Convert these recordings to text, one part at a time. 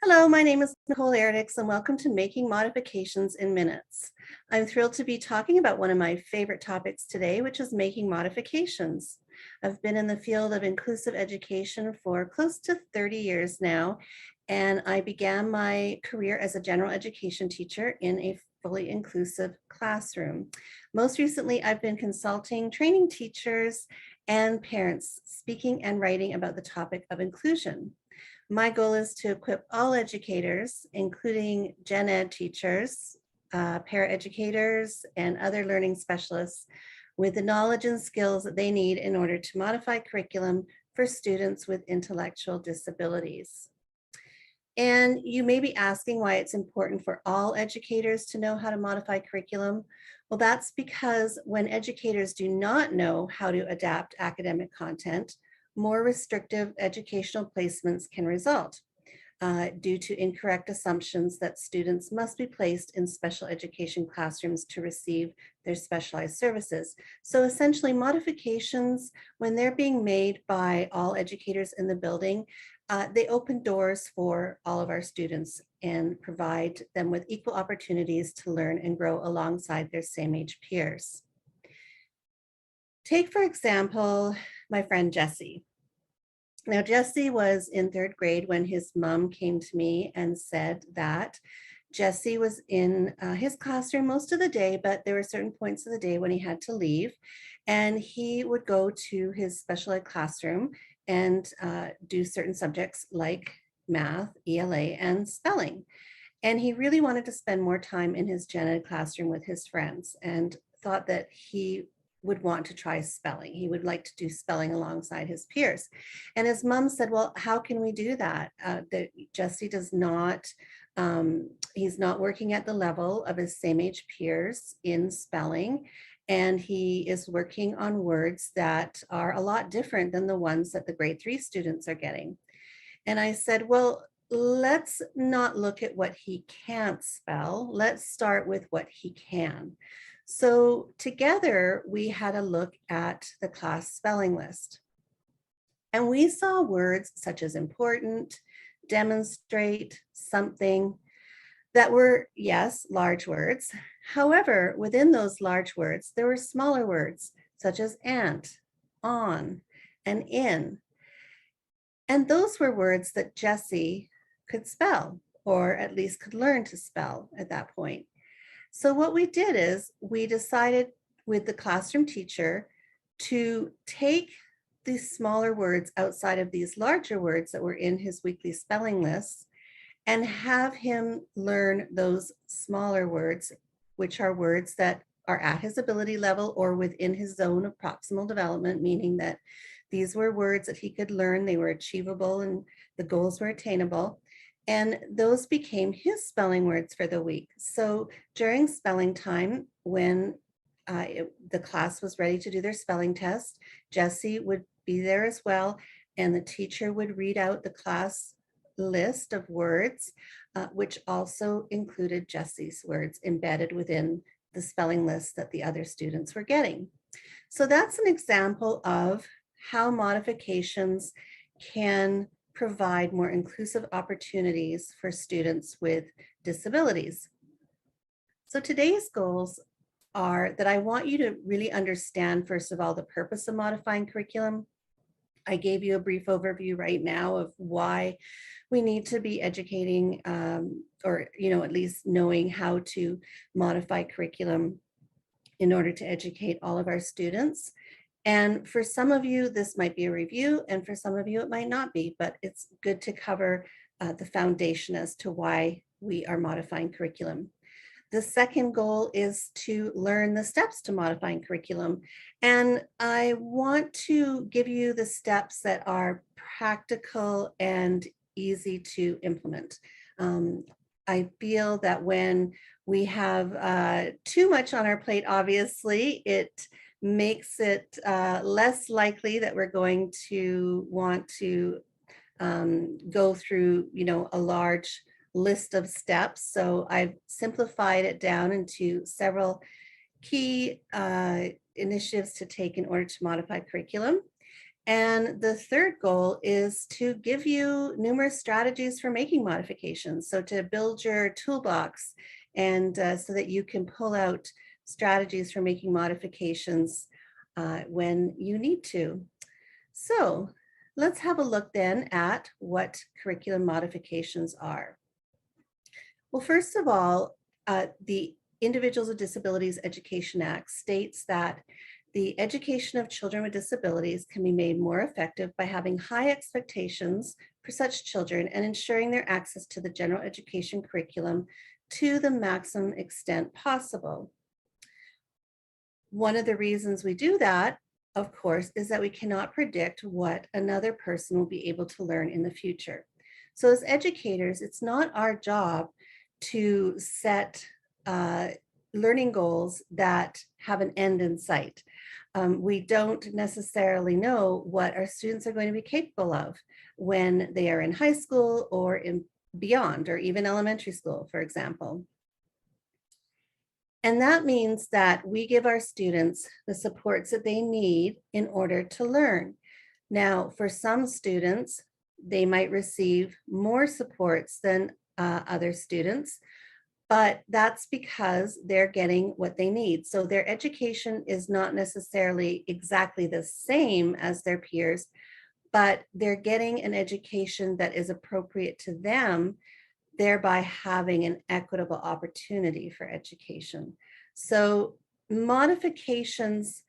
Hello, my name is Nicole Erdix and welcome to Making Modifications in Minutes. I'm thrilled to be talking about one of my favorite topics today, which is making modifications. I've been in the field of inclusive education for close to 30 years now, and I began my career as a general education teacher in a fully inclusive classroom. Most recently, I've been consulting, training teachers and parents, speaking and writing about the topic of inclusion. My goal is to equip all educators, including gen ed teachers, paraeducators, and other learning specialists with the knowledge and skills that they need in order to modify curriculum for students with intellectual disabilities. And you may be asking why it's important for all educators to know how to modify curriculum. Well, that's because when educators do not know how to adapt academic content, more restrictive educational placements can result due to incorrect assumptions that students must be placed in special education classrooms to receive their specialized services. So essentially, modifications, when they're being made by all educators in the building, they open doors for all of our students and provide them with equal opportunities to learn and grow alongside their same age peers. Take, for example, my friend Jesse. Now, Jesse was in third grade when his mom came to me and said that Jesse was in his classroom most of the day, but there were certain points of the day when he had to leave, and he would go to his special ed classroom and do certain subjects like math, ELA, and spelling. And he really wanted to spend more time in his gen ed classroom with his friends and thought that he would want to try spelling. He would like to do spelling alongside his peers. And his mom said, well, how can we do that? That Jesse does not, he's not working at the level of his same age peers in spelling. And he is working on words that are a lot different than the ones that the grade 3 students are getting. And I said, well, let's not look at what he can't spell. Let's start with what he can. So together we had a look at the class spelling list. And we saw words such as important, demonstrate, something, that were, yes, large words. However, within those large words, there were smaller words such as and, on, and in. And those were words that Jesse could spell, or at least could learn to spell at that point. So what we did is we decided with the classroom teacher to take these smaller words outside of these larger words that were in his weekly spelling lists and have him learn those smaller words, which are words that are at his ability level or within his zone of proximal development, meaning that these were words that he could learn, they were achievable, and the goals were attainable. And those became his spelling words for the week. So during spelling time, when the class was ready to do their spelling test, Jesse would be there as well, and the teacher would read out the class list of words, which also included Jesse's words embedded within the spelling list that the other students were getting. So that's an example of how modifications can provide more inclusive opportunities for students with disabilities. So today's goals are that I want you to really understand, first of all, the purpose of modifying curriculum. I gave you a brief overview right now of why we need to be educating or, at least knowing how to modify curriculum in order to educate all of our students. And for some of you, this might be a review, and for some of you, it might not be, but it's good to cover the foundation as to why we are modifying curriculum. The second goal is to learn the steps to modifying curriculum. And I want to give you the steps that are practical and easy to implement. I feel that when we have too much on our plate, obviously, it makes it less likely that we're going to want to go through, a large list of steps. So I've simplified it down into several key initiatives to take in order to modify curriculum. And the third goal is to give you numerous strategies for making modifications. So to build your toolbox and so that you can pull out strategies for making modifications when you need to. So let's have a look then at what curriculum modifications are. Well, first of all, the Individuals with Disabilities Education Act states that the education of children with disabilities can be made more effective by having high expectations for such children and ensuring their access to the general education curriculum to the maximum extent possible. One of the reasons we do that, of course, is that we cannot predict what another person will be able to learn in the future. So as educators, it's not our job to set learning goals that have an end in sight. We don't necessarily know what our students are going to be capable of when they are in high school or in beyond, or even elementary school, for example. And that means that we give our students the supports that they need in order to learn. Now, for some students, they might receive more supports than other students, but that's because they're getting what they need. So their education is not necessarily exactly the same as their peers, but they're getting an education that is appropriate to them, thereby having an equitable opportunity for education. So modifications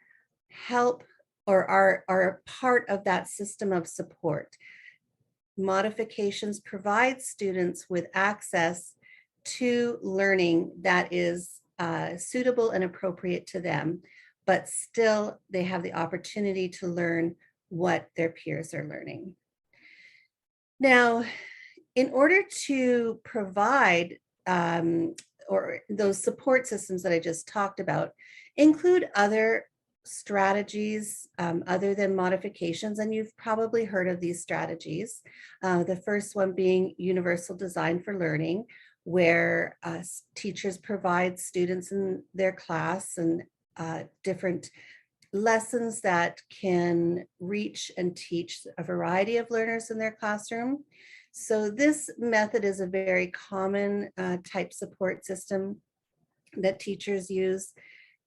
help or are part of that system of support. Modifications provide students with access to learning that is suitable and appropriate to them, but still they have the opportunity to learn what their peers are learning. Now, in order to provide or those support systems that I just talked about, include other strategies other than modifications, and you've probably heard of these strategies. The first one being universal design for learning, where teachers provide students in their class and different lessons that can reach and teach a variety of learners in their classroom. So this method is a very common type support system that teachers use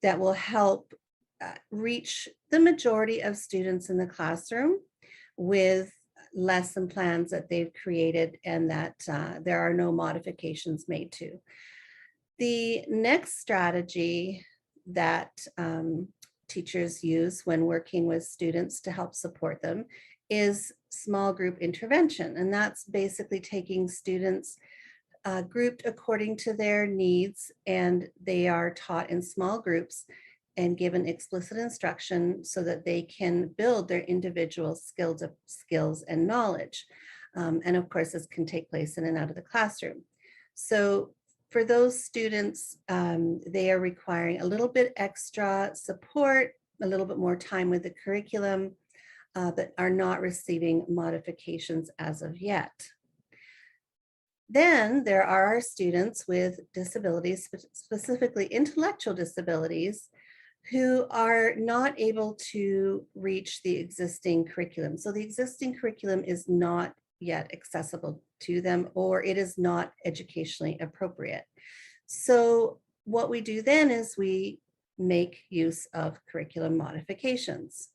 that will help reach the majority of students in the classroom with lesson plans that they've created and that there are no modifications made to. The next strategy that teachers use when working with students to help support them is small group intervention. And that's basically taking students grouped according to their needs, and they are taught in small groups and given explicit instruction so that they can build their individual skills and knowledge. And of course, this can take place in and out of the classroom. So for those students, they are requiring a little bit extra support, a little bit more time with the curriculum, but are not receiving modifications as of yet. Then there are our students with disabilities, specifically intellectual disabilities, who are not able to reach the existing curriculum. So the existing curriculum is not yet accessible to them, or it is not educationally appropriate. So what we do then is we make use of curriculum modifications.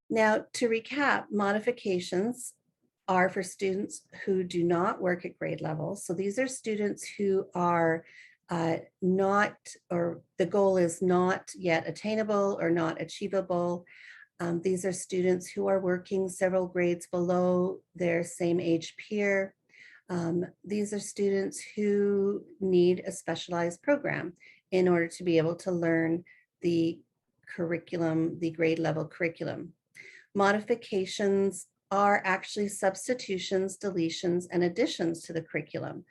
Now, to recap, modifications are for students who do not work at grade level. So these are students who are not, or the goal is not yet attainable or not achievable. These are students who are working several grades below their same age peer. These are students who need a specialized program in order to be able to learn the curriculum, the grade level curriculum. Modifications are actually substitutions, deletions, and additions to the curriculum.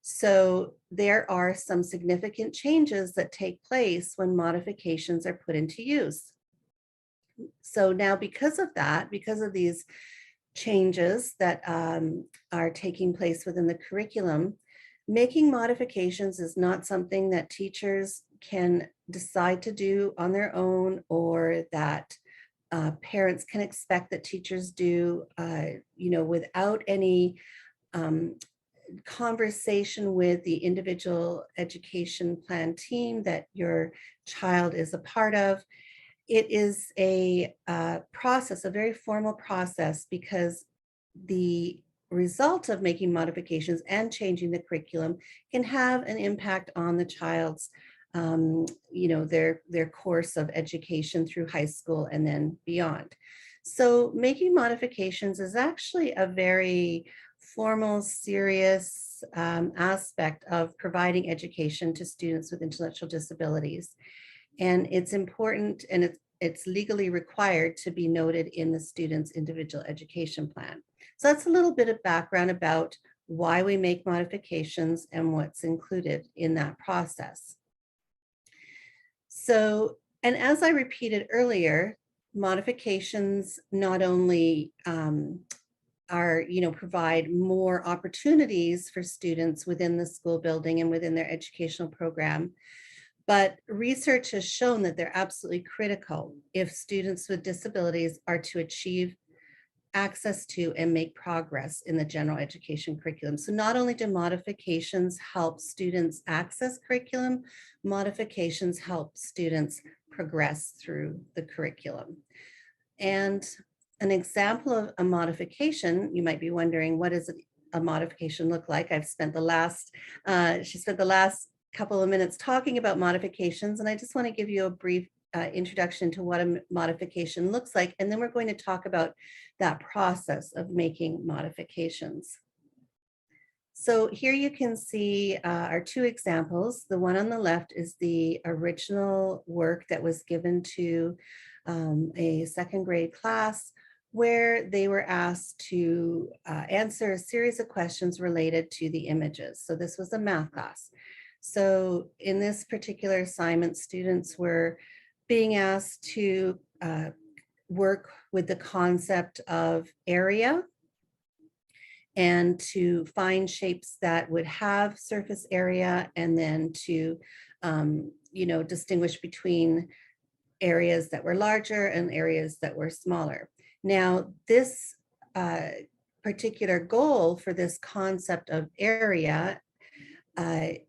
So there are some significant changes that take place when modifications are put into use. So now because of that, because of these changes that are taking place within the curriculum, making modifications is not something that teachers can decide to do on their own, or that parents can expect that teachers do, without any um, conversation with the individual education plan team that your child is a part of. It is a process, a very formal process, because the result of making modifications and changing the curriculum can have an impact on the child's their course of education through high school and then beyond. So making modifications is actually a very formal, serious aspect of providing education to students with intellectual disabilities. And it's important, and it's legally required to be noted in the student's individual education plan. So that's a little bit of background about why we make modifications and what's included in that process. So, and as I repeated earlier, modifications not only provide more opportunities for students within the school building and within their educational program, but research has shown that they're absolutely critical if students with disabilities are to achieve access to and make progress in the general education curriculum. So not only do modifications help students access curriculum, modifications help students progress through the curriculum. And an example of a modification, you might be wondering, what does a modification look like? She spent the last couple of minutes talking about modifications, and I just want to give you a brief introduction to what a modification looks like, and then we're going to talk about that process of making modifications. So here you can see our two examples. The one on the left is the original work that was given to a second grade class, where they were asked to answer a series of questions related to the images. So this was a math class. So in this particular assignment, students were being asked to work with the concept of area and to find shapes that would have surface area, and then to distinguish between areas that were larger and areas that were smaller. Now, this particular goal for this concept of area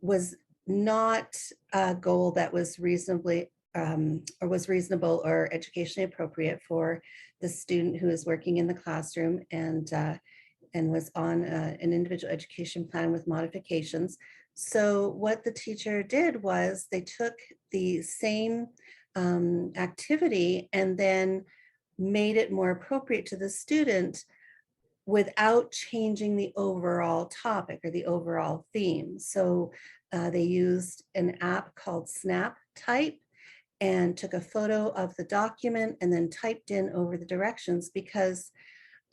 was not a goal that was reasonable or educationally appropriate for the student who is working in the classroom and was on an individual education plan with modifications. So what the teacher did was they took the same activity and then made it more appropriate to the student without changing the overall topic or the overall theme. So they used an app called Snap Type and took a photo of the document and then typed in over the directions, because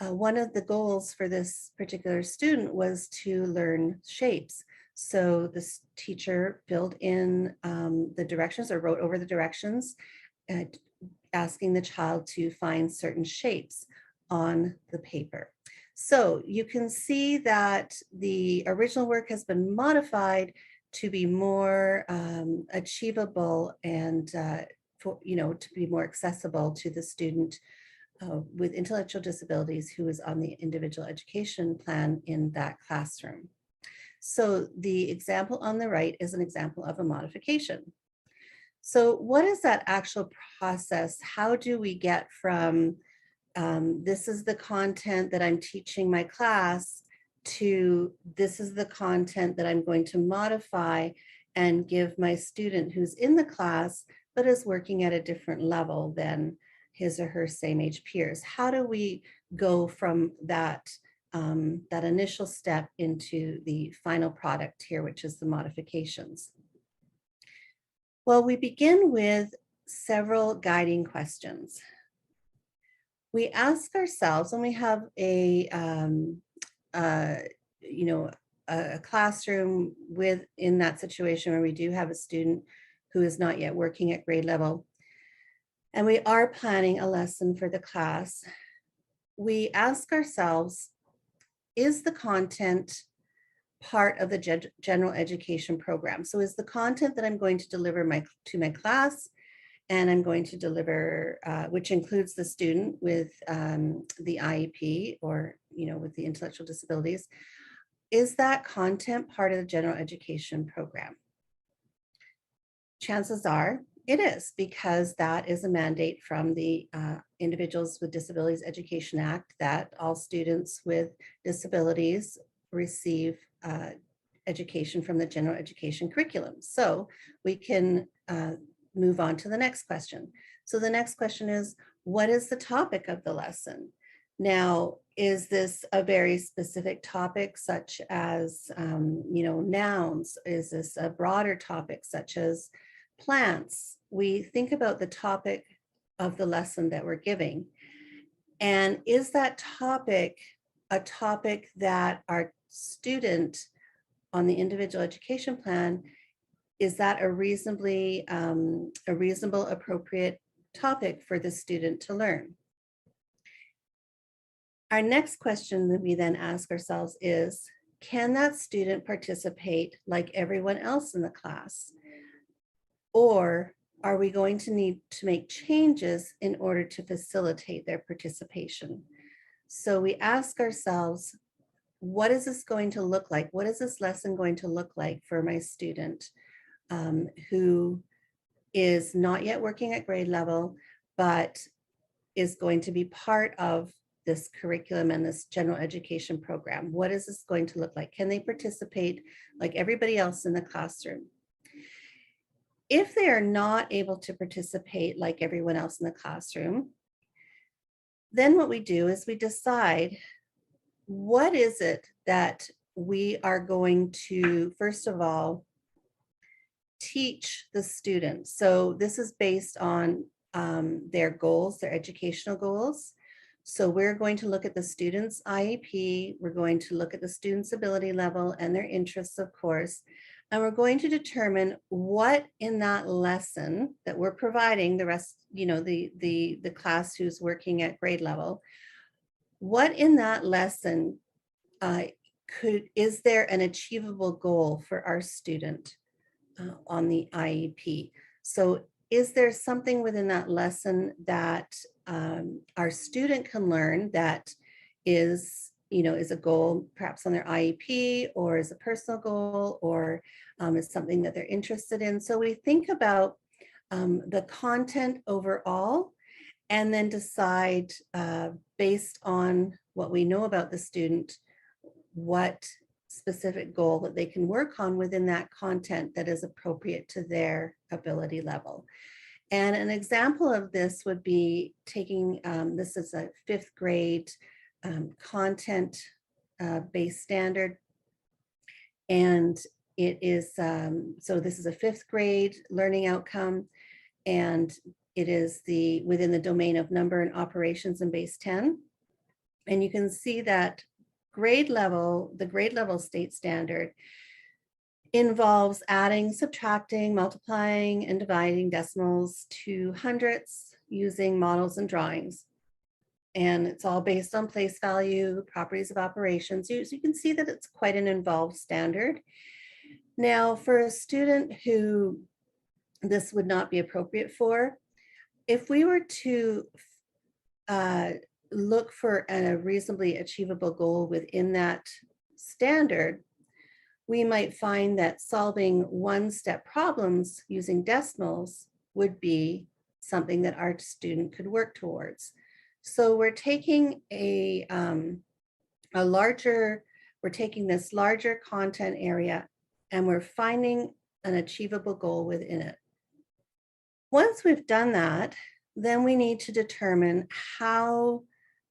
one of the goals for this particular student was to learn shapes. So this teacher filled in the directions, or wrote over the directions, asking the child to find certain shapes on the paper. So you can see that the original work has been modified to be more achievable and to be more accessible to the student with intellectual disabilities who is on the individual education plan in that classroom. So the example on the right is an example of a modification. So what is that actual process? How do we get from this is the content that I'm teaching my class to this is the content that I'm going to modify and give my student who's in the class but is working at a different level than his or her same age peers? How do we go from that initial step into the final product here, which is the modifications? Well, we begin with several guiding questions. We ask ourselves when we have a classroom in that situation where we do have a student who is not yet working at grade level, and we are planning a lesson for the class, we ask ourselves, is the content part of the general education program? So is the content that I'm going to deliver to my class and I'm going to deliver, which includes the student with the IEP or, with the intellectual disabilities. Is that content part of the general education program? Chances are it is, because that is a mandate from the Individuals with Disabilities Education Act that all students with disabilities receive education from the general education curriculum. So we can move on to the next question. So the next question is, what is the topic of the lesson? Now, is this a very specific topic such as, nouns? Is this a broader topic such as plants? We think about the topic of the lesson that we're giving. And is that topic a topic that our student on the individual education plan, is that a reasonable, appropriate topic for the student to learn? Our next question that we then ask ourselves is, can that student participate like everyone else in the class? Or are we going to need to make changes in order to facilitate their participation? So we ask ourselves, what is this going to look like? What is this lesson going to look like for my student who is not yet working at grade level, but is going to be part of this curriculum and this general education program? What is this going to look like? Can they participate like everybody else in the classroom? If they are not able to participate like everyone else in the classroom, then what we do is we decide, what is it that we are going to, first of all, teach the students? So this is based on their goals, their educational goals. So we're going to look at the student's IEP, we're going to look at the student's ability level and their interests, of course, and we're going to determine what in that lesson that we're providing the rest, the class who's working at grade level, what in that lesson is there an achievable goal for our student on the IEP? So is there something within that lesson that our student can learn that is a goal perhaps on their IEP, or is a personal goal, or is something that they're interested in? So we think about the content overall, and then decide based on what we know about the student, what specific goal that they can work on within that content that is appropriate to their ability level. And an example of this would be taking, this is a 5th grade content based standard. And it is, so this is a 5th grade learning outcome, and it is within the domain of number and operations in base 10. And you can see that the grade level state standard involves adding, subtracting, multiplying, and dividing decimals to hundredths using models and drawings. And it's all based on place value, properties of operations. So you can see that it's quite an involved standard. Now, for a student who this would not be appropriate for, if we were to look for a reasonably achievable goal within that standard, we might find that solving one-step problems using decimals would be something that our student could work towards. So we're taking we're taking this larger content area, and we're finding an achievable goal within it. Once we've done that, then we need to determine how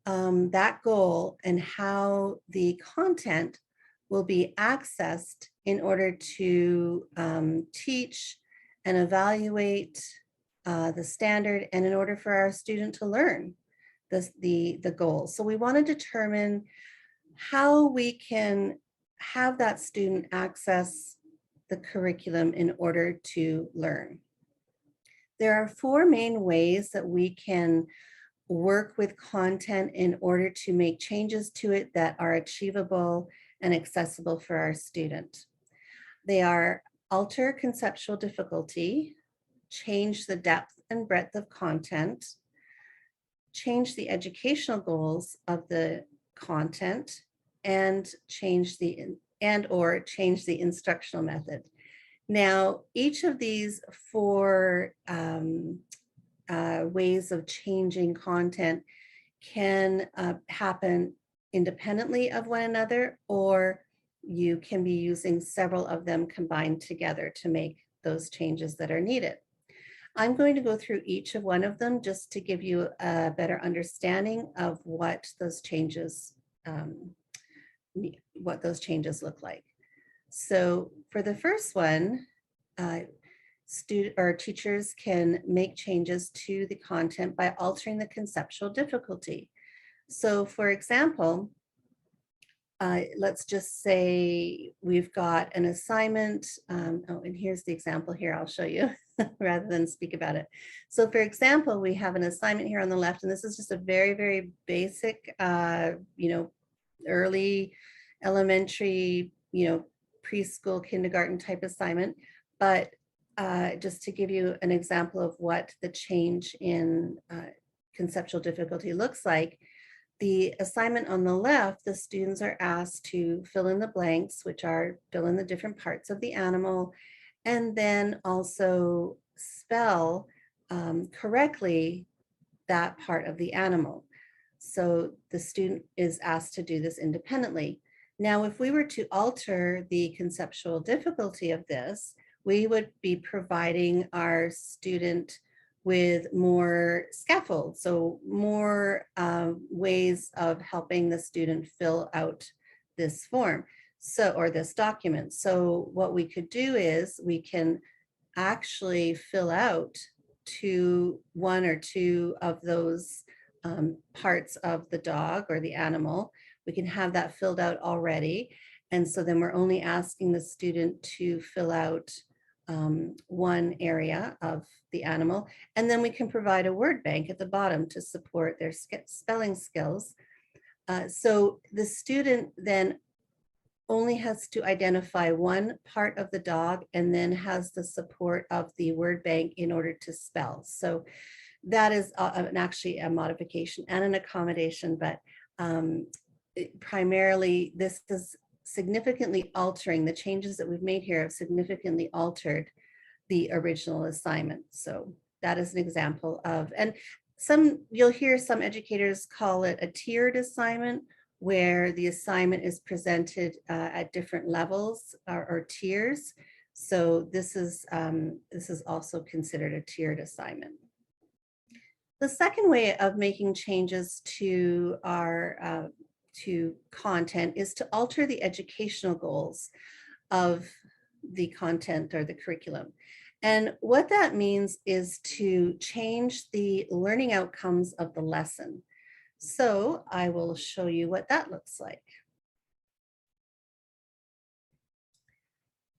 that goal and how the content will be accessed in order to teach and evaluate the standard, and in order for our student to learn the goals. So we want to determine how we can have that student access the curriculum in order to learn. There are 4 main ways that we can work with content in order to make changes to it that are achievable and accessible for our student. They are alter conceptual difficulty, change the depth and breadth of content, change the educational goals of the content, and or change the instructional method. Now, each of these four ways of changing content can happen independently of one another, or you can be using several of them combined together to make those changes that are needed. I'm going to go through each of one of them just to give you a better understanding of what those changes look like. So for the first one, student or teachers can make changes to the content by altering the conceptual difficulty. So for example, let's just say we've got an assignment. Oh, and here's the example here. I'll show you rather than speak about it. So for example, we have an assignment here on the left, and this is just a very, very basic, early elementary, preschool, kindergarten type assignment. But just to give you an example of what the change in conceptual difficulty looks like, the assignment on the left, the students are asked to fill in the blanks, which are fill in the different parts of the animal, and then also spell correctly that part of the animal. So the student is asked to do this independently. Now, if we were to alter the conceptual difficulty of this, we would be providing our student with more scaffolds, so more ways of helping the student fill out this form, or this document. So what we could do is we can actually fill out one or two of those parts of the dog or the animal. We can have that filled out already. And so then we're only asking the student to fill out one area of the animal. And then we can provide a word bank at the bottom to support their spelling skills. So the student then only has to identify one part of the dog and then has the support of the word bank in order to spell. So that is actually a modification and an accommodation, but primarily this is significantly altering, the changes that we've made here have significantly altered the original assignment. So that is an example of, and you'll hear some educators call it a tiered assignment, where the assignment is presented at different levels or tiers. So this is also considered a tiered assignment. The second way of making changes to our to content is to alter the educational goals of the content or the curriculum. And what that means is to change the learning outcomes of the lesson. So I will show you what that looks like.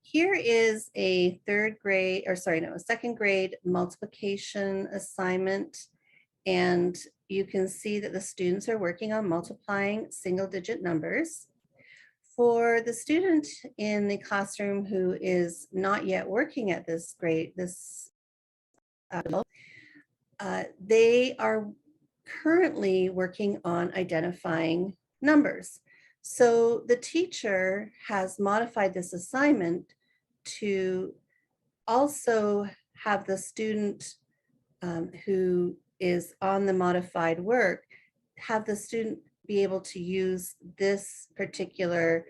Here is a second grade multiplication assignment. And you can see that the students are working on multiplying single digit numbers. For the student in the classroom who is not yet working at this grade, they are currently working on identifying numbers. So the teacher has modified this assignment to also have the student who is on the modified work, have the student be able to use this particular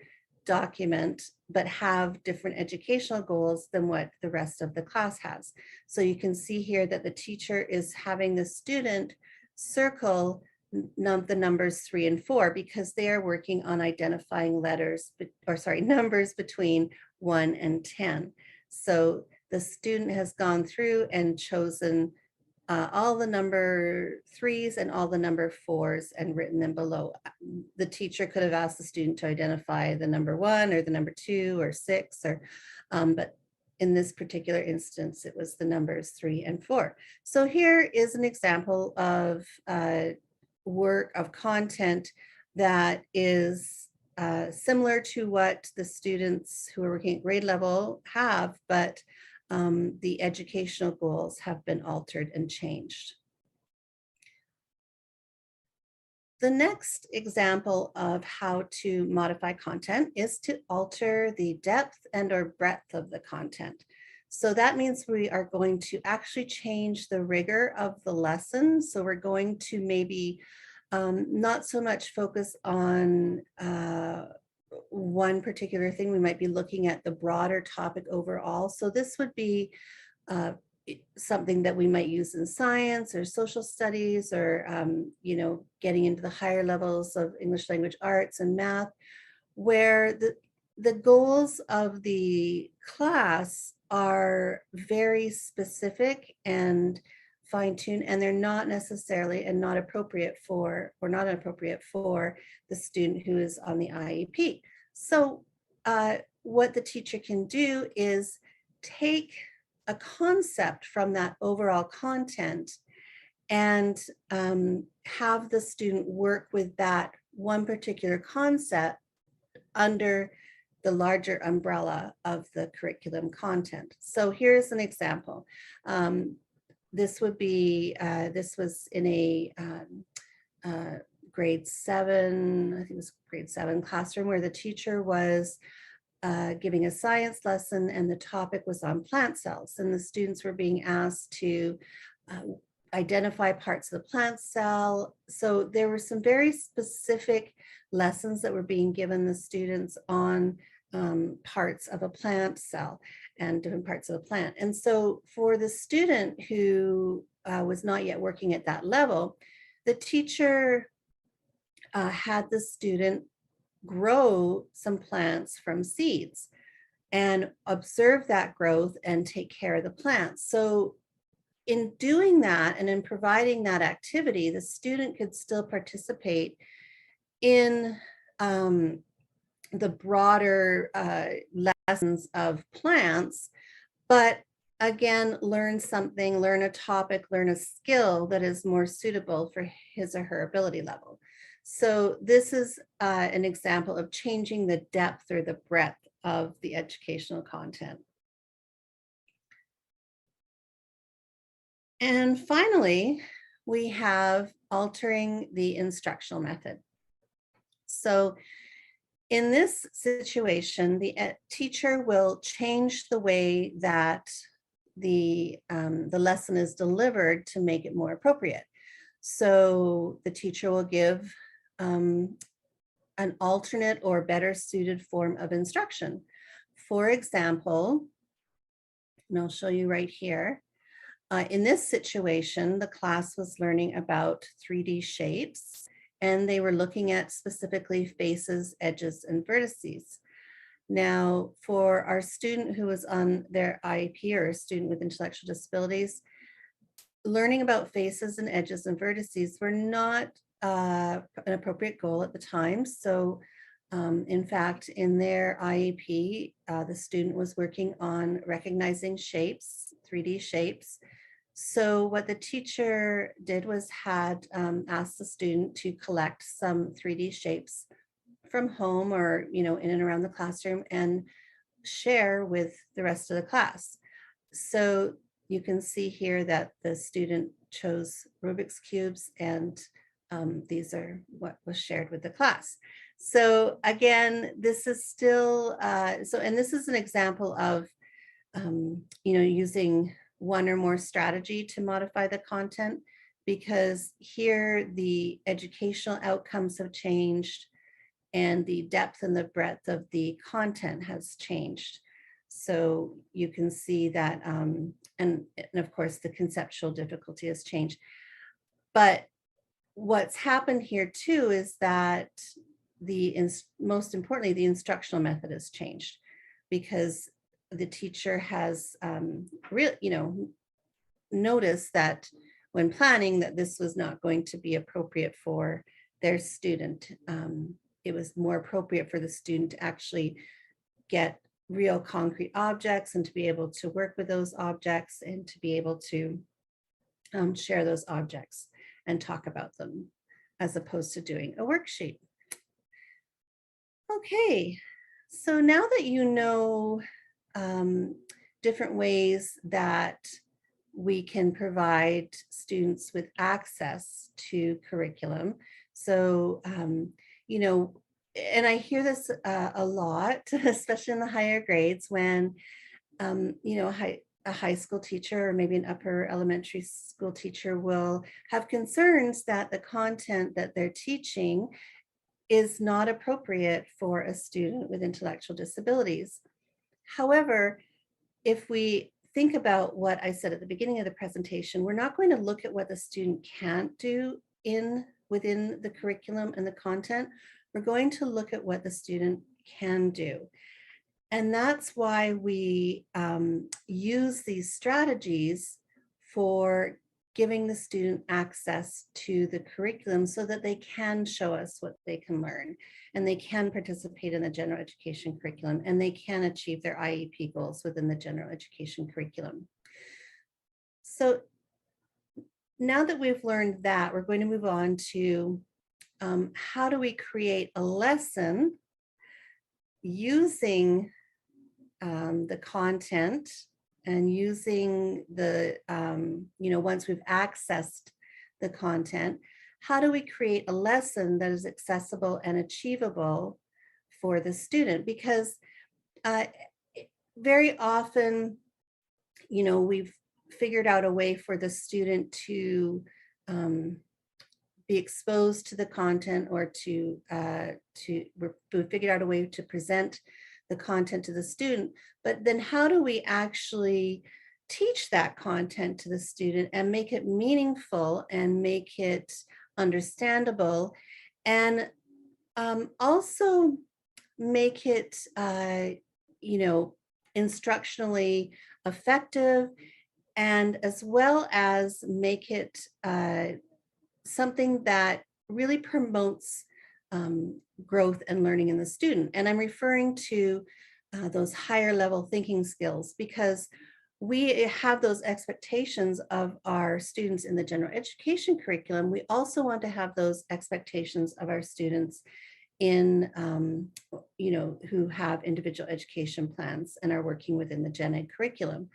document, but have different educational goals than what the rest of the class has. So you can see here that the teacher is having the student circle the numbers 3 and 4 because they are working on identifying numbers between 1 and 10. So the student has gone through and chosen all the number 3s and all the number 4s and written them below. The teacher could have asked the student to identify the number 1 or the number 2 or 6, but in this particular instance, it was the numbers 3 and 4. So here is an example of work of content that is similar to what the students who are working at grade level have, but the educational goals have been altered and changed. The next example of how to modify content is to alter the depth and or breadth of the content. So that means we are going to actually change the rigor of the lesson. So we're going to maybe not so much focus on one particular thing. We might be looking at the broader topic overall. So this would be something that we might use in science or social studies, or getting into the higher levels of English language arts and math, where the goals of the class are very specific and fine-tuned, and they're not necessarily and not appropriate for, or not appropriate for, the student who is on the IEP. So what the teacher can do is take a concept from that overall content and have the student work with that one particular concept under the larger umbrella of the curriculum content. So here's an example. This would be, this was in a grade 7, I think it was grade 7 classroom, where the teacher was giving a science lesson, and the topic was on plant cells, and the students were being asked to identify parts of the plant cell. So there were some very specific lessons that were being given the students on parts of a plant cell and different parts of the plant. And so for the student who was not yet working at that level, the teacher had the student grow some plants from seeds and observe that growth and take care of the plants. So in doing that and in providing that activity, the student could still participate in the broader lessons of plants, but again, learn something, learn a topic, learn a skill that is more suitable for his or her ability level. So this is an example of changing the depth or the breadth of the educational content. And finally, we have altering the instructional method. So in this situation, the teacher will change the way that the lesson is delivered to make it more appropriate. So the teacher will give an alternate or better suited form of instruction. For example, and I'll show you right here. In this situation, the class was learning about 3D shapes, and they were looking at specifically faces, edges, and vertices. Now, for our student who was on their IEP, or a student with intellectual disabilities, learning about faces and edges and vertices were not an appropriate goal at the time. So in fact, in their IEP, the student was working on recognizing shapes, 3D shapes. So what the teacher did was had asked the student to collect some 3D shapes from home, or in and around the classroom, and share with the rest of the class. So you can see here that the student chose Rubik's cubes, and these are what was shared with the class. So again, this is still, and this is an example of, using one or more strategy to modify the content, because here the educational outcomes have changed and the depth and the breadth of the content has changed. So you can see that, and of course the conceptual difficulty has changed. But what's happened here too is that most importantly, the instructional method has changed, because the teacher has noticed that when planning that this was not going to be appropriate for their student. It was more appropriate for the student to actually get real concrete objects and to be able to work with those objects and to be able to share those objects and talk about them, as opposed to doing a worksheet. Okay, so now that you know different ways that we can provide students with access to curriculum. So, you know, and I hear this a lot, especially in the higher grades when, you know, a high school teacher or maybe an upper elementary school teacher will have concerns that the content that they're teaching is not appropriate for a student with intellectual disabilities. However, if we think about what I said at the beginning of the presentation, we're not going to look at what the student can't do within the curriculum and the content. We're going to look at what the student can do. And that's why we use these strategies for giving the student access to the curriculum so that they can show us what they can learn and they can participate in the general education curriculum and they can achieve their IEP goals within the general education curriculum. So now that we've learned that, we're going to move on to how do we create a lesson using the content and using the, you know, once we've accessed the content, how do we create a lesson that is accessible and achievable for the student? Because very often, you know, we've figured out a way for the student to be exposed to the content or we figured out a way to present the content to the student, but then how do we actually teach that content to the student and make it meaningful and make it understandable and also make it, you know, instructionally effective and as well as make it something that really promotes growth and learning in the student. And I'm referring to those higher level thinking skills because we have those expectations of our students in the general education curriculum. We also want to have those expectations of our students in, you know, who have individual education plans and are working within the gen ed curriculum.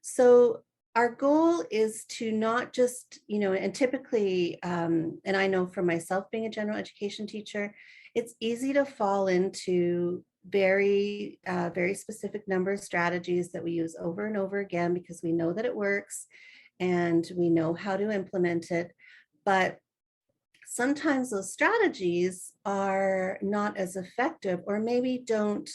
So our goal is to not just, you know, and typically, and I know for myself being a general education teacher, it's easy to fall into very specific number of strategies that we use over and over again because we know that it works and we know how to implement it. But sometimes those strategies are not as effective or maybe don't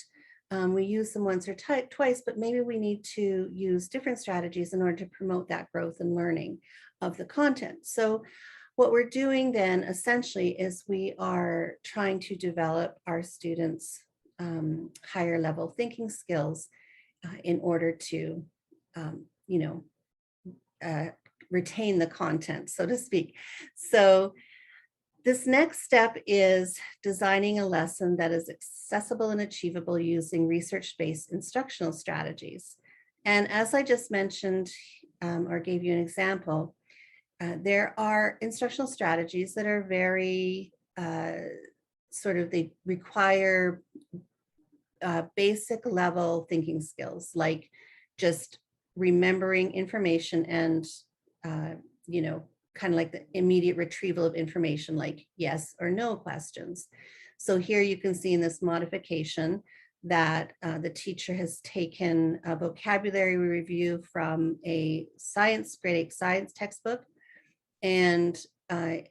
we use them once or twice, but maybe we need to use different strategies in order to promote that growth and learning of the content. So what we're doing then essentially is we are trying to develop our students' higher level thinking skills in order to, you know, retain the content, so to speak. So this next step is designing a lesson that is accessible and achievable using research-based instructional strategies. And as I just mentioned, or gave you an example, there are instructional strategies that are very they require basic level thinking skills, like just remembering information and, you know, kind of like the immediate retrieval of information, like yes or no questions. So here you can see in this modification that the teacher has taken a vocabulary review from a grade 8 science textbook and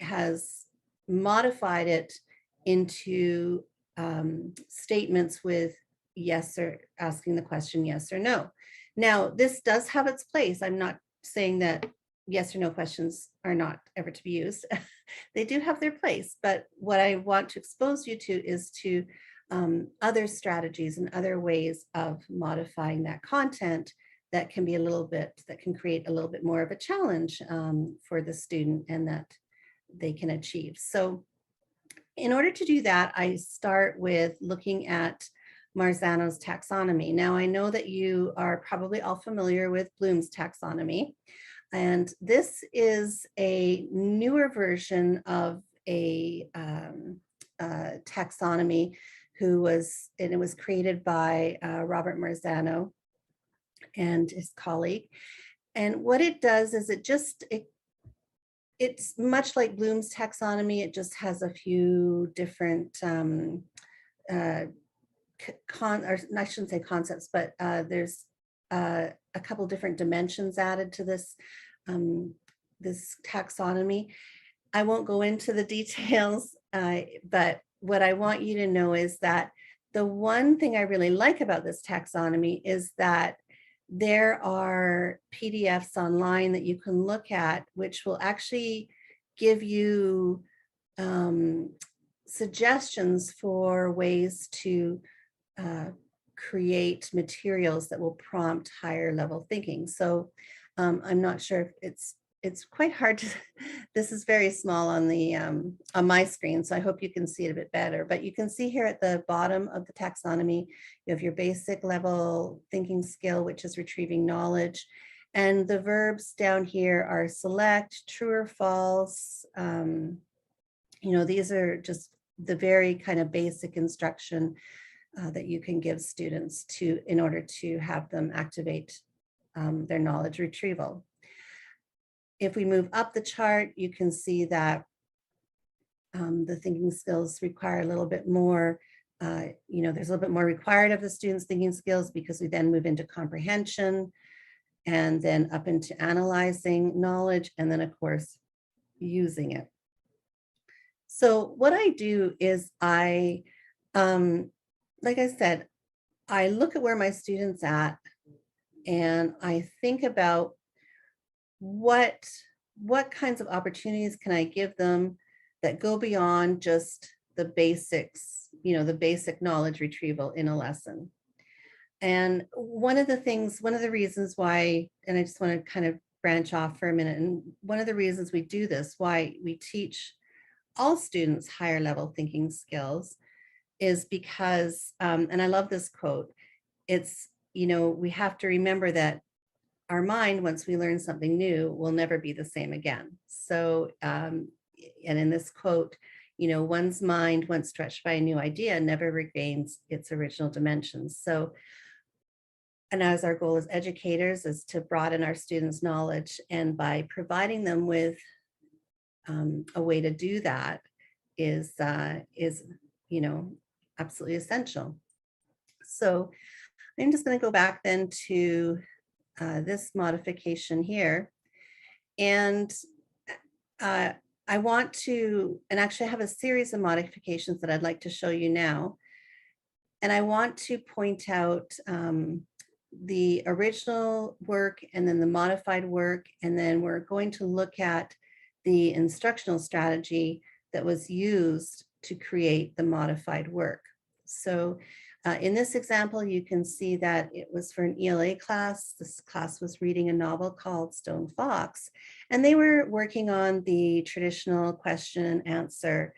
has modified it into statements with yes or asking the question yes or no. Now, this does have its place. I'm not saying that yes or no questions are not ever to be used. They do have their place, but what I want to expose you to is to other strategies and other ways of modifying that content that can be that can create a little bit more of a challenge for the student and that they can achieve. So in order to do that, I start with looking at Marzano's taxonomy. Now, I know that you are probably all familiar with Bloom's taxonomy. And this is a newer version of a taxonomy and it was created by Robert Marzano. and his colleague. And what it does is it's much like Bloom's taxonomy. It just has a few different uh, or I shouldn't say concepts, but there's a couple different dimensions added to this taxonomy. I won't go into the details, but what I want you to know is that the one thing I really like about this taxonomy is that there are PDFs online that you can look at, which will actually give you suggestions for ways to create materials that will prompt higher level thinking. So I'm not sure if it's quite hard to, this is very small on the on my screen, so I hope you can see it a bit better. But you can see here at the bottom of the taxonomy, you have your basic level thinking skill, which is retrieving knowledge. And the verbs down here are select, true or false. These are just the very kind of basic instruction that you can give students in order to have them activate their knowledge retrieval. If we move up the chart, you can see that the thinking skills require a little bit more, there's a little bit more required of the students' thinking skills, because we then move into comprehension and then up into analyzing knowledge, and then of course, using it. So what I do is like I said, I look at where my students at, and I think about what kinds of opportunities can I give them that go beyond just the basics, the basic knowledge retrieval in a lesson. And one of the reasons why, and I just want to kind of branch off for a minute, and one of the reasons we do this, why we teach all students higher level thinking skills, is because, and I love this quote, it's, we have to remember that our mind, once we learn something new, will never be the same again. So, and in this quote, one's mind, once stretched by a new idea, never regains its original dimensions. So, and as our goal as educators is to broaden our students' knowledge, and by providing them with a way to do that is absolutely essential. So I'm just going to go back then to this modification here. And I want to, and actually I have a series of modifications that I'd like to show you now. And I want to point out the original work and then the modified work. And then we're going to look at the instructional strategy that was used to create the modified work. So in this example, you can see that it was for an ELA class. This class was reading a novel called Stone Fox, and they were working on the traditional question and answer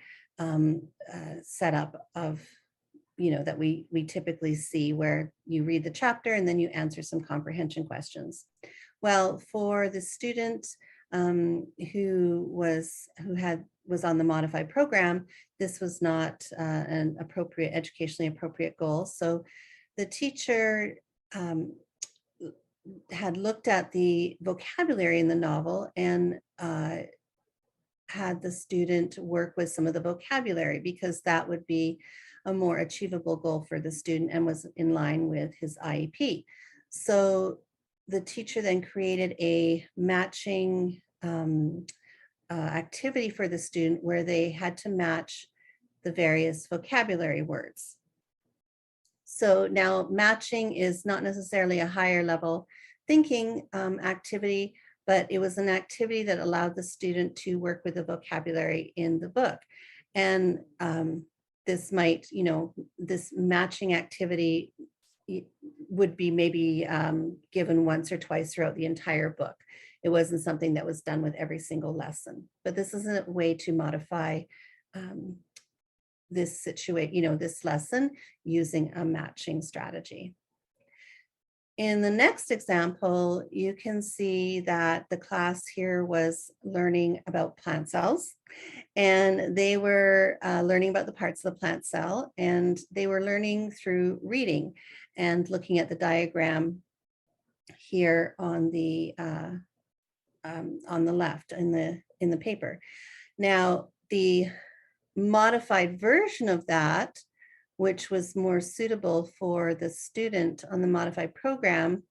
setup of, that we typically see, where you read the chapter and then you answer some comprehension questions. Well, for the student who was on the modified program, this was not an educationally appropriate goal. So the teacher had looked at the vocabulary in the novel and had the student work with some of the vocabulary, because that would be a more achievable goal for the student and was in line with his IEP. So the teacher then created a matching activity for the student, where they had to match the various vocabulary words. So now matching is not necessarily a higher level thinking activity, but it was an activity that allowed the student to work with the vocabulary in the book. And this might, this matching activity would be maybe given once or twice throughout the entire book. It wasn't something that was done with every single lesson, but this is a way to modify this situation, this lesson, using a matching strategy. In the next example, you can see that the class here was learning about plant cells, and they were learning about the parts of the plant cell, and they were learning through reading and looking at the diagram here on the left in the paper. Now, the modified version of that, which was more suitable for the student on the modified program,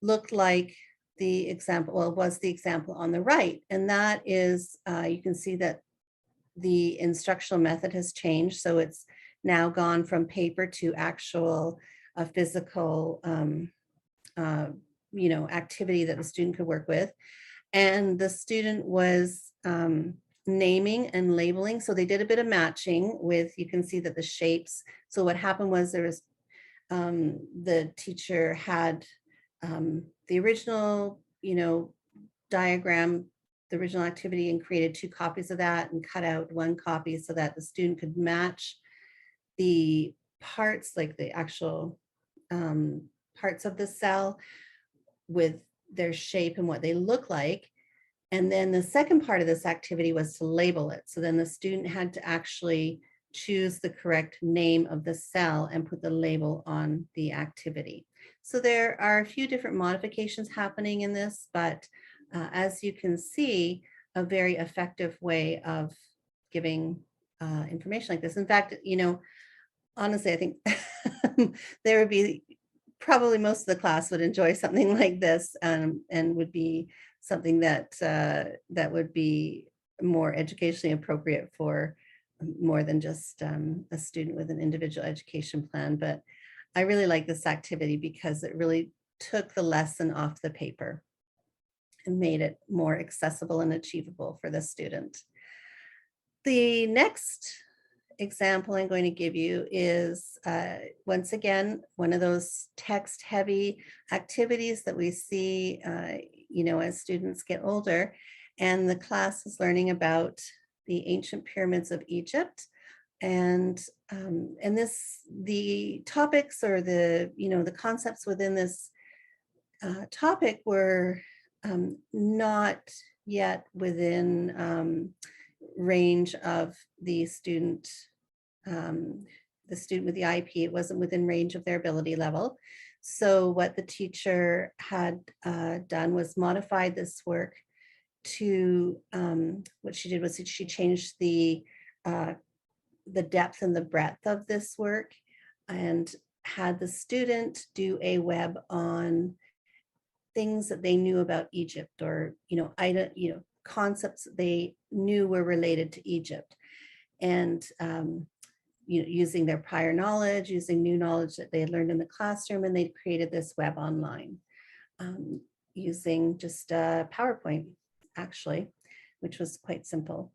looked like the example, well, was the example on the right. And that is, you can see that the instructional method has changed. So it's now gone from paper to actual physical activity that the student could work with. And the student was naming and labeling. So they did a bit of matching with, you can see that the shapes. So what happened was there was, the teacher had the original, diagram, the original activity, and created 2 copies of that and cut out 1 copy so that the student could match the parts, like the actual parts of the cell with their shape and what they look like. And then the second part of this activity was to label it. So then the student had to actually choose the correct name of the cell and put the label on the activity. So there are a few different modifications happening in this, but as you can see, a very effective way of giving information like this. In fact, honestly, I think there would be probably most of the class would enjoy something like this, and would be something that that would be more educationally appropriate for more than just a student with an individual education plan. But I really like this activity because it really took the lesson off the paper and made it more accessible and achievable for the student. The next example I'm going to give you is, once again, one of those text-heavy activities that we see, as students get older. And the class is learning about the ancient pyramids of Egypt. And the topics, or the concepts within this topic were not yet within range of the student with the IEP. It wasn't within range of their ability level. So what the teacher had done was modified this work to, what she did was she changed the depth and the breadth of this work, and had the student do a web on things that they knew about Egypt, or concepts that they knew were related to Egypt, and using their prior knowledge, using new knowledge that they had learned in the classroom, and they created this web online using just PowerPoint, actually, which was quite simple.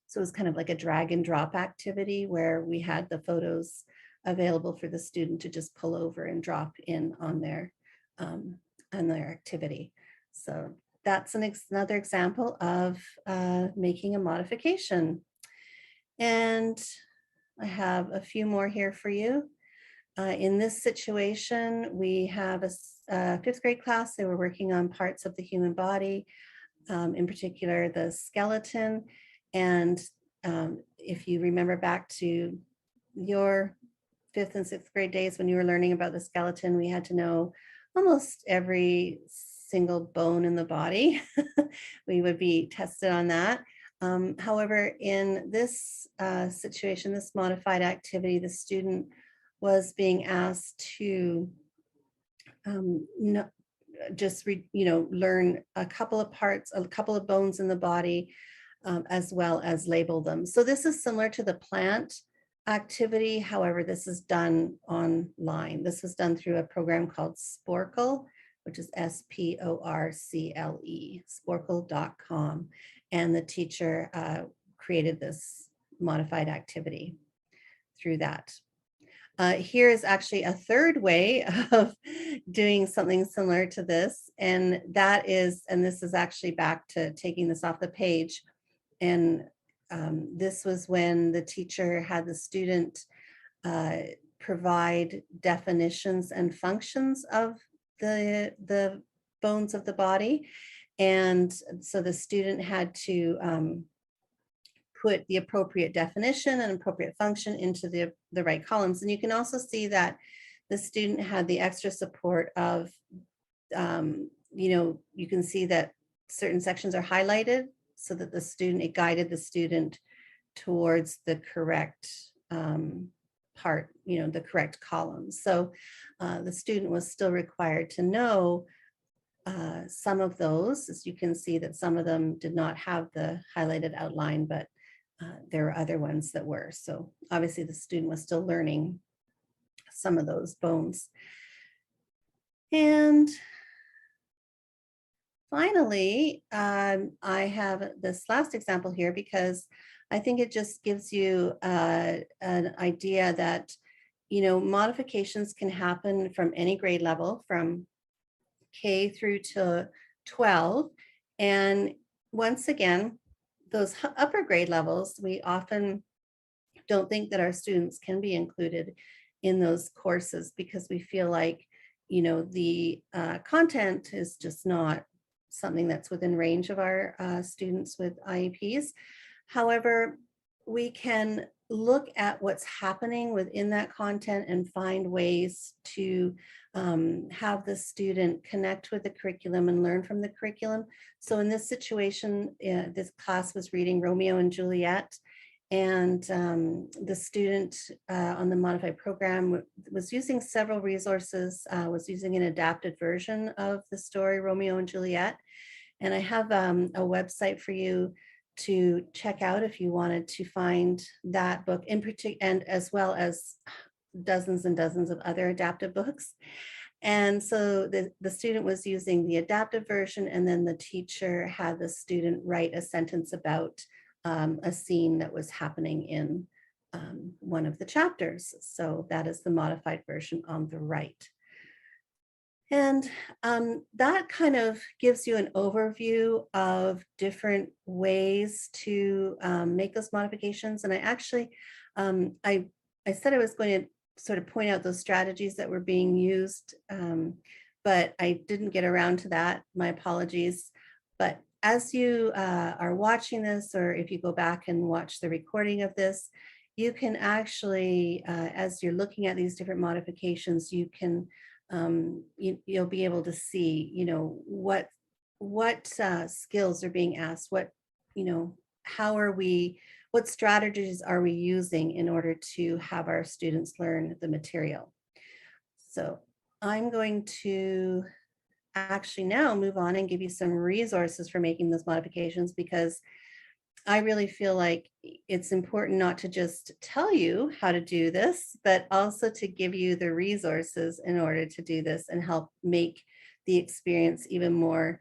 So it was kind of like a drag and drop activity where we had the photos available for the student to just pull over and drop in on their activity. So that's another example of making a modification. And I have a few more here for you. In this situation, we have a 5th grade class. They were working on parts of the human body, in particular the skeleton. And if you remember back to your 5th and 6th grade days when you were learning about the skeleton, we had to know almost every single bone in the body. We would be tested on that. However, in this situation, this modified activity, the student was being asked to learn a couple of parts, a couple of bones in the body, as well as label them. So this is similar to the plant activity. However, this is done online. This was done through a program called Sporcle, which is SPORCLE, sporcle.com. And the teacher created this modified activity through that. Here is actually a third way of doing something similar to this, and this is actually back to taking this off the page. And this was when the teacher had the student provide definitions and functions of the bones of the body. And so the student had to put the appropriate definition and appropriate function into the right columns. And you can also see that the student had the extra support of, you can see that certain sections are highlighted so that it guided the student towards the correct part, the correct column. So the student was still required to know some of those. As you can see that some of them did not have the highlighted outline, but there were other ones that were. So obviously the student was still learning some of those bones. And finally, I have this last example here because I think it just gives you an idea that, modifications can happen from any grade level, from K through to 12. And once again, those upper grade levels, we often don't think that our students can be included in those courses because we feel like, the content is just not something that's within range of our students with IEPs. However, we can look at what's happening within that content and find ways to have the student connect with the curriculum and learn from the curriculum. So in this situation, this class was reading Romeo and Juliet, and the student on the modified program was using several resources, was using an adapted version of the story Romeo and Juliet. And I have a website for you to check out if you wanted to find that book in particular, and as well as dozens and dozens of other adaptive books. And so the student was using the adaptive version, and then the teacher had the student write a sentence about a scene that was happening in one of the chapters. So that is the modified version on the right. And that kind of gives you an overview of different ways to make those modifications. And I actually, I said I was going to sort of point out those strategies that were being used, but I didn't get around to that. My apologies. But as you are watching this, or if you go back and watch the recording of this, you can actually, as you're looking at these different modifications, you can you'll be able to see, what skills are being asked, what strategies are we using in order to have our students learn the material. So I'm going to actually now move on and give you some resources for making those modifications, because I really feel like it's important not to just tell you how to do this, but also to give you the resources in order to do this and help make the experience even more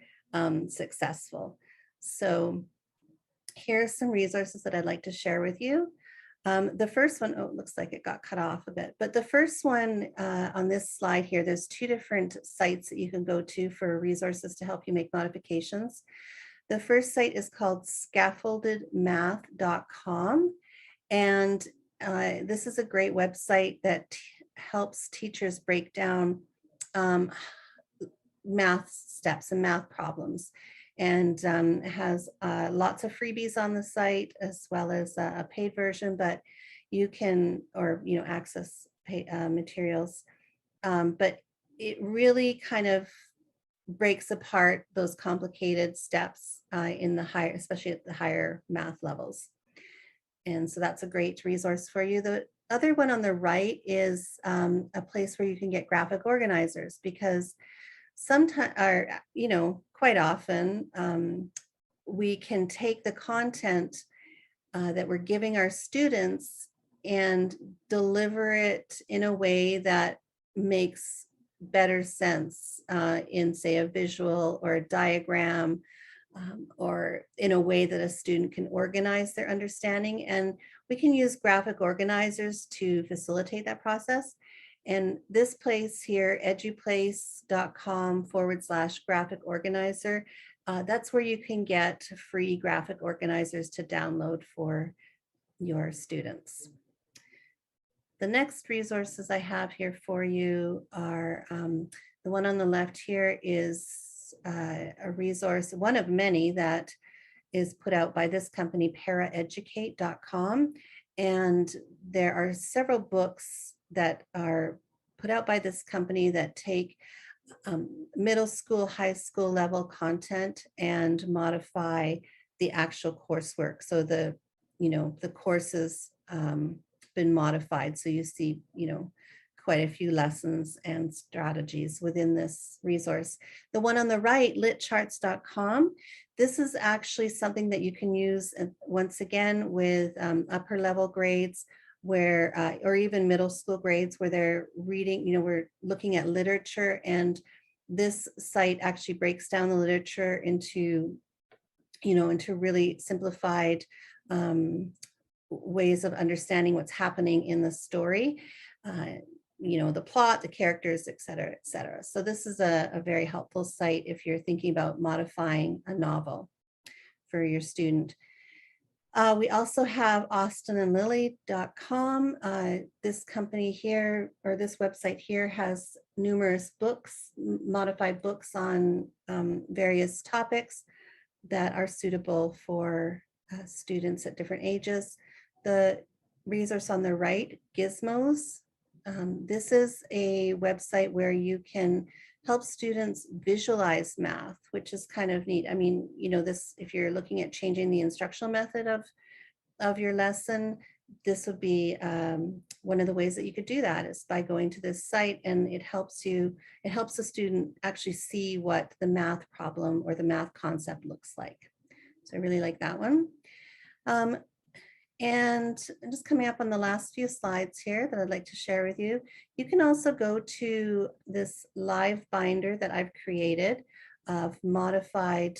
successful. So here's some resources that I'd like to share with you. The first one, oh, it looks like it got cut off a bit, but the first one on this slide here, there's two different sites that you can go to for resources to help you make modifications. The first site is called scaffoldedmath.com. And this is a great website that helps teachers break down math steps and math problems. And has lots of freebies on the site, as well as a paid version, but you can, access materials. But it really kind of breaks apart those complicated steps in the higher, especially at the higher math levels. And so that's a great resource for you. The other one on the right is a place where you can get graphic organizers, because sometimes, quite often, we can take the content that we're giving our students and deliver it in a way that makes better sense in, say, a visual or a diagram, or in a way that a student can organize their understanding. And we can use graphic organizers to facilitate that process. And this place here, eduplace.com/graphic organizer, that's where you can get free graphic organizers to download for your students. The next resources I have here for you are, the one on the left here is a resource, one of many that is put out by this company, paraeducate.com. And there are several books that are put out by this company that take middle school, high school level content and modify the actual coursework. So the course has been modified. So you see, quite a few lessons and strategies within this resource. The one on the right, litcharts.com, this is actually something that you can use once again with upper level grades where, or even middle school grades where they're reading, we're looking at literature, and this site actually breaks down the literature into, into really simplified ways of understanding what's happening in the story, the plot, the characters, et cetera, et cetera. So this is a very helpful site if you're thinking about modifying a novel for your student. We also have austinandlily.com. This company here, or this website here, has numerous books, modified books on various topics that are suitable for students at different ages. The resource on the right, Gizmos. This is a website where you can help students visualize math, which is kind of neat. I mean, this, if you're looking at changing the instructional method of your lesson, this would be one of the ways that you could do that is by going to this site, and it helps the student actually see what the math problem or the math concept looks like. So I really like that one. And I'm just coming up on the last few slides here that I'd like to share with you. You can also go to this live binder that I've created of modified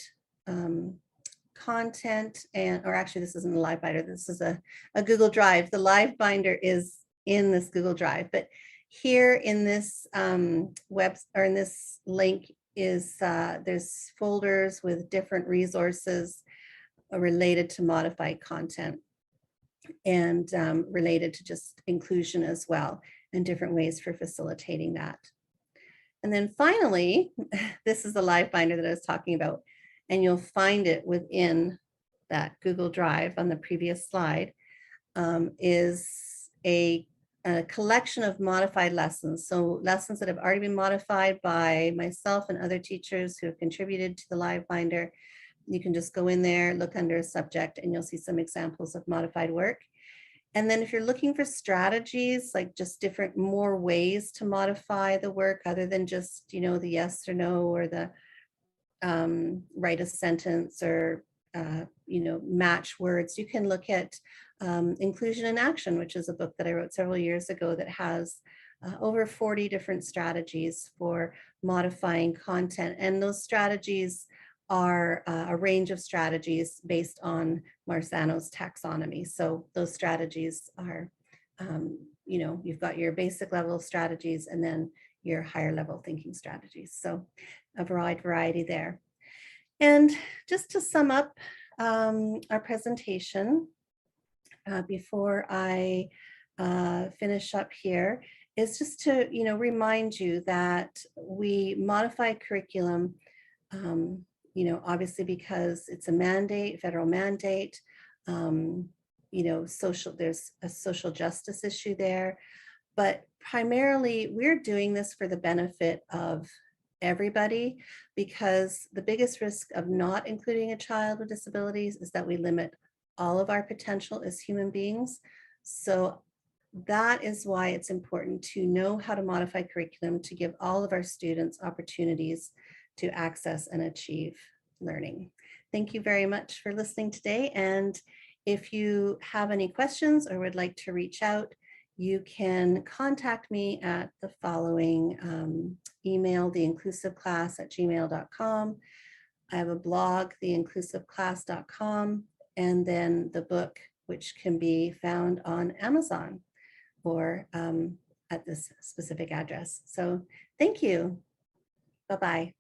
content, or actually this isn't a live binder, this is a Google Drive. The live binder is in this Google Drive, but here in this in this link is there's folders with different resources related to modified content and related to just inclusion as well, and different ways for facilitating that. And then finally, this is the live binder that I was talking about, and you'll find it within that Google Drive on the previous slide, is a collection of modified lessons. So lessons that have already been modified by myself and other teachers who have contributed to the live binder. You can just go in there, look under a subject, and you'll see some examples of modified work. And then if you're looking for strategies, like just more ways to modify the work other than just, the yes or no, or the write a sentence, or, match words, you can look at Inclusion in Action, which is a book that I wrote several years ago that has over 40 different strategies for modifying content. And those strategies are a range of strategies based on Marzano's taxonomy. So those strategies are, you've got your basic level strategies and then your higher level thinking strategies. So a wide variety there. And just to sum up our presentation before I finish up here, is just to remind you that we modify curriculum obviously because it's a mandate, federal mandate, there's a social justice issue there, but primarily we're doing this for the benefit of everybody, because the biggest risk of not including a child with disabilities is that we limit all of our potential as human beings. So that is why it's important to know how to modify curriculum to give all of our students opportunities to access and achieve learning. Thank you very much for listening today. And if you have any questions or would like to reach out, you can contact me at the following email, theinclusiveclass@gmail.com. I have a blog, theinclusiveclass.com, and then the book, which can be found on Amazon or at this specific address. So thank you. Bye-bye.